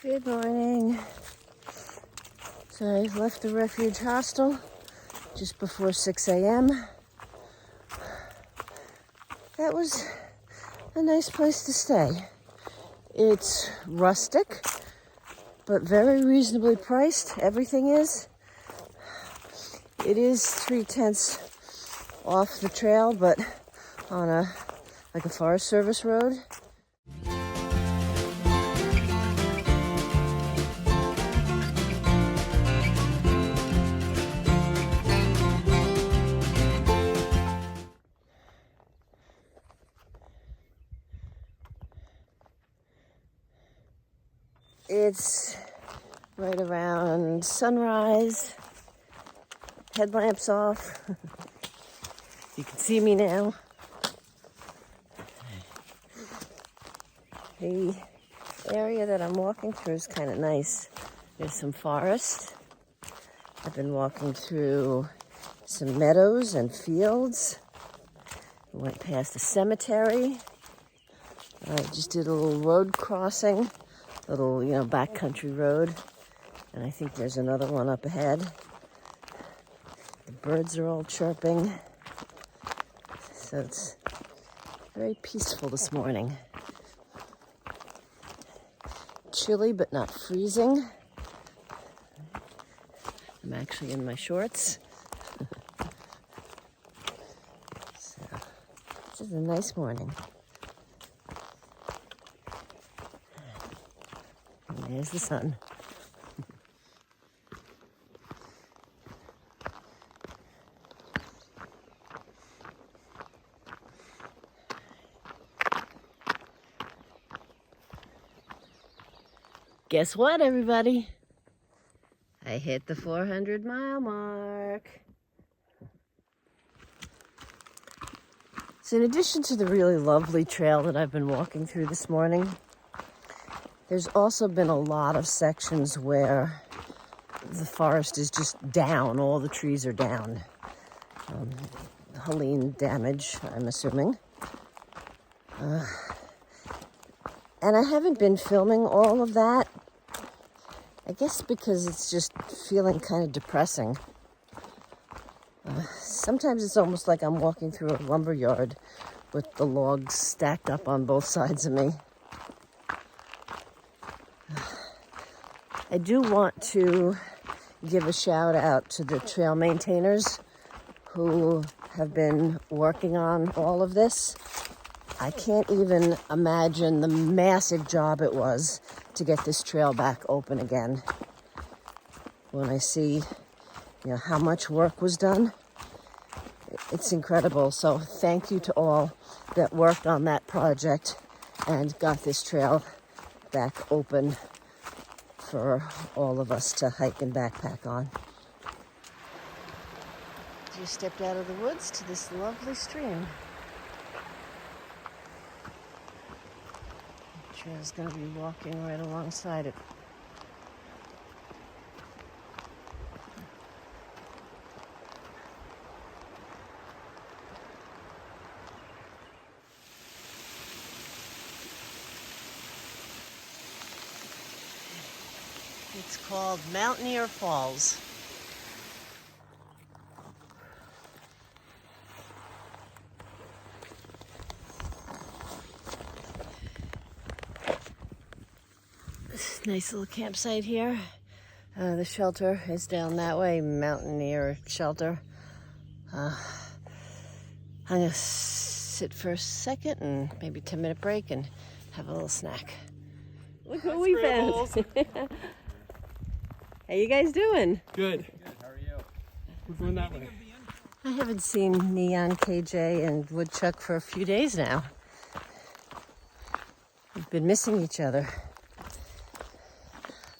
Good morning. So I left the Refuge Hostel just before 6 a.m. That was a nice place to stay. It's rustic, but very reasonably priced. Everything is. It is 3/10 off the trail, but on a Forest Service road. It's right around sunrise, headlamps off. You can see me now. The area that I'm walking through is kind of nice. There's some forest. I've been walking through some meadows and fields. I went past a cemetery. I just did a little road crossing, little, backcountry road. And I think there's another one up ahead. The birds are all chirping. So it's very peaceful this morning. Chilly, but not freezing. I'm actually in my shorts. So, this is a nice morning. And there's the sun. Guess what, everybody? I hit the 400-mile mark. So in addition to the really lovely trail that I've been walking through this morning, there's also been a lot of sections where the forest is just down. All the trees are down. Helene damage, I'm assuming. And I haven't been filming all of that. I guess because it's just feeling kind of depressing. Sometimes it's almost like I'm walking through a lumber yard with the logs stacked up on both sides of me. I do want to give a shout out to the trail maintainers who have been working on all of this. I can't even imagine the massive job it was to get this trail back open again. When I see, how much work was done, it's incredible. So thank you to all that worked on that project and got this trail back open for all of us to hike and backpack on. Just stepped out of the woods to this lovely stream. Trail's going to be walking right alongside it. It's called Mountaineer Falls. Nice little campsite here. The shelter is down that way, Mountaineer Shelter. I'm gonna sit for a second and maybe 10-minute break and have a little snack. Look what we found. How you guys doing? Good. How are you? We're going that way. I haven't seen Neon, KJ, and Woodchuck for a few days now. We've been missing each other.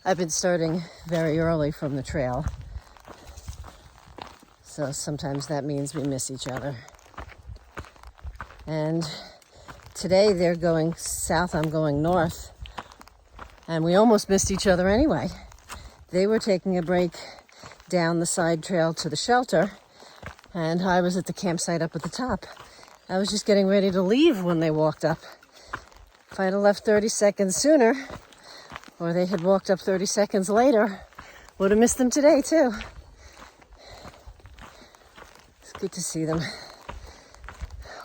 I've been starting very early from the trail. So sometimes that means we miss each other. And today they're going south, I'm going north. And we almost missed each other anyway. They were taking a break down the side trail to the shelter, and I was at the campsite up at the top. I was just getting ready to leave when they walked up. If I'd have left 30 seconds sooner, or they had walked up 30 seconds later, would have missed them today too. It's good to see them.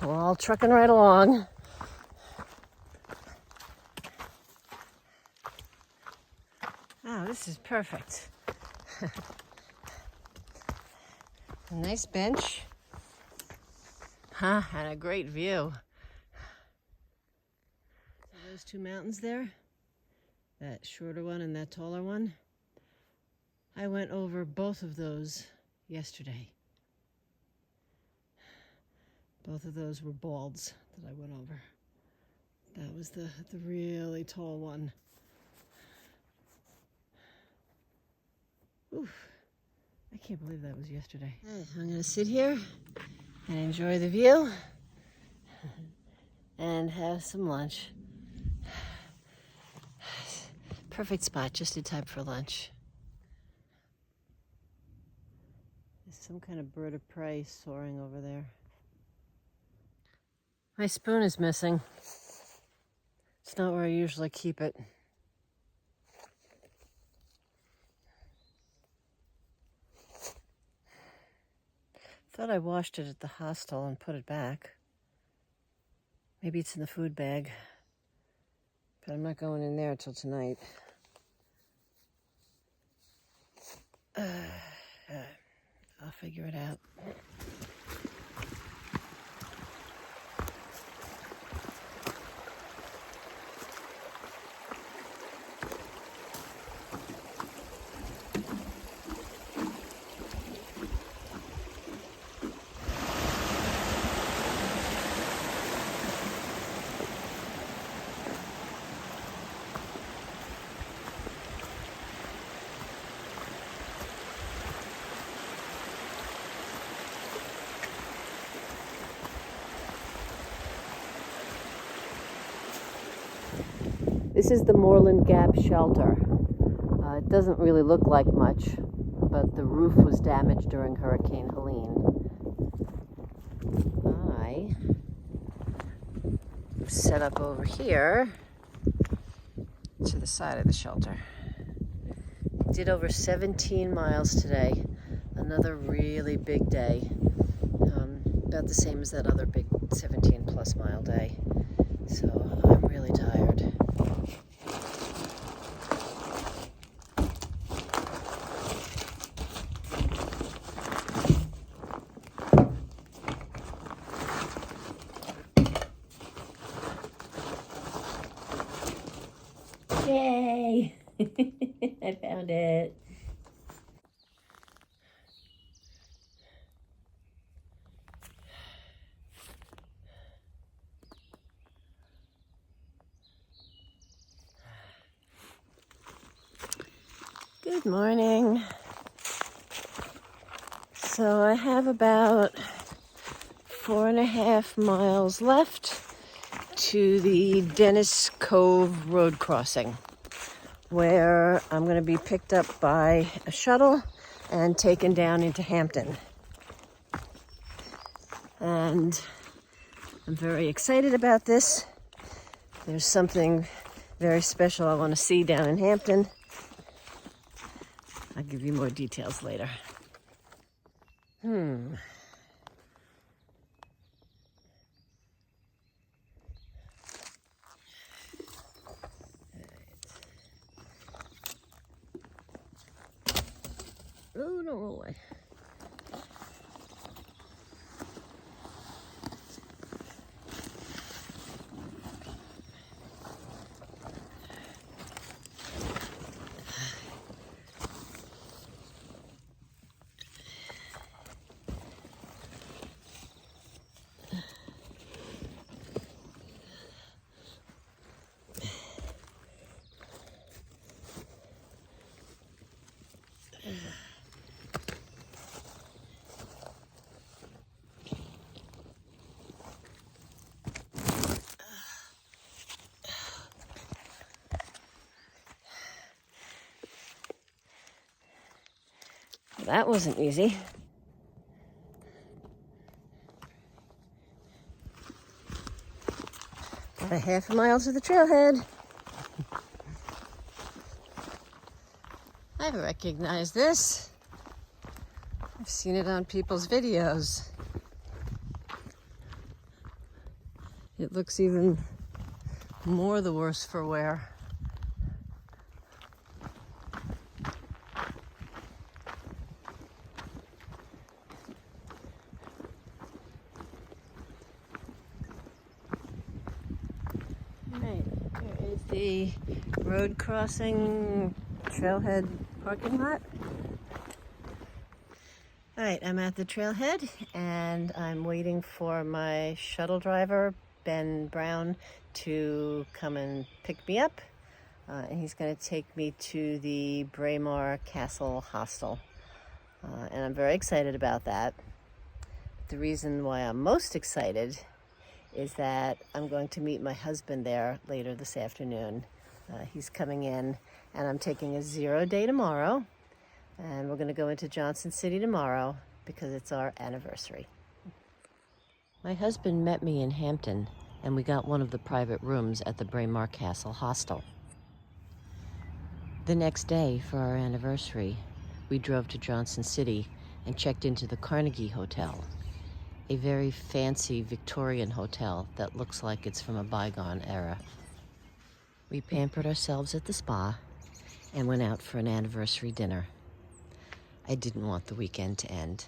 We're all trucking right along. Oh, this is perfect. A nice bench. And a great view. So those two mountains there, that shorter one and that taller one, I went over both of those yesterday. Both of those were balds that I went over. That was the really tall one. Oof, I can't believe that was yesterday. I'm gonna sit here and enjoy the view and have some lunch. Perfect spot, just in time for lunch. There's some kind of bird of prey soaring over there. My spoon is missing. It's not where I usually keep it. Thought I washed it at the hostel and put it back. Maybe it's in the food bag, but I'm not going in there until tonight. I'll figure it out. This is the Moreland Gap shelter. It doesn't really look like much, but the roof was damaged during Hurricane Helene. I set up over here to the side of the shelter. Did over 17 miles today. Another really big day. About the same as that other big 17 plus mile day. So I'm really tired. Yay! I found it. Good morning. So I have about 4.5 miles left to the Dennis Cove road crossing, where I'm going to be picked up by a shuttle and taken down into Hampton. And I'm very excited about this. There's something very special I want to see down in Hampton. I'll give you more details later. Oh, no, roll away. That wasn't easy. About a half a mile to the trailhead. I recognize this. I've seen it on people's videos. It looks even more the worse for wear. Right, here is the road crossing trailhead parking lot. All right, I'm at the trailhead and I'm waiting for my shuttle driver, Ben Brown, to come and pick me up. And he's going to take me to the Braemar Castle Hostel. And I'm very excited about that. The reason why I'm most excited is that I'm going to meet my husband there later this afternoon. He's coming in, and I'm taking a 0 day tomorrow, and we're going to go into Johnson City tomorrow because it's our anniversary. My husband met me in Hampton, and we got one of the private rooms at the Braemar Castle Hostel. The next day, for our anniversary, we drove to Johnson City and checked into the Carnegie Hotel, a very fancy Victorian hotel that looks like it's from a bygone era. We pampered ourselves at the spa and went out for an anniversary dinner. I didn't want the weekend to end.